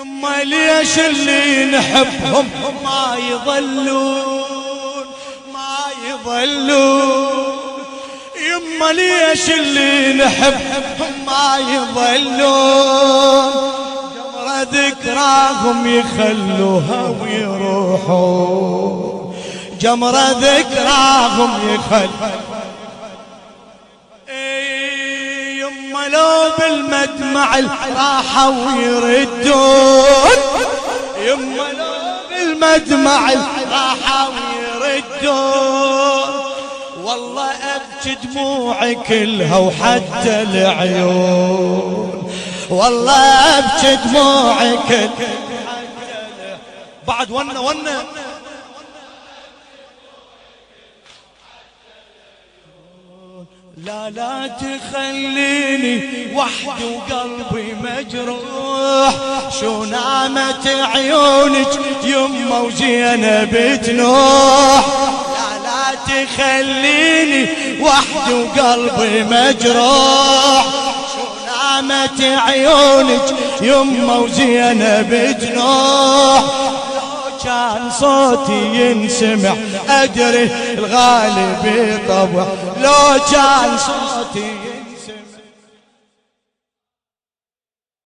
يما ليش اللي نحبهم ما يظلون ما يظلون، يما ليش اللي نحبهم ما يظلون، جمرة ذكراهم يخلوها ويروحون، جمرة ذكراهم يخلوها. يما لو بالمدمع راحوا ويردون، يما لو بالمدمع راحوا ويردون، والله أبكي دموعي كلها وحتى العيون، والله أبكي دموعي كلها بعد ونا لا لا تخليني وحدي وقلبي مجروح، شو نامت عيونك يما وزينب تنوح، لا لا تخليني وحدي وقلبي مجروح، شو نامت عيونك يما وزينب تنوح، كان صوتي ينسمع أدري الغالب طبع، لو كان صوتي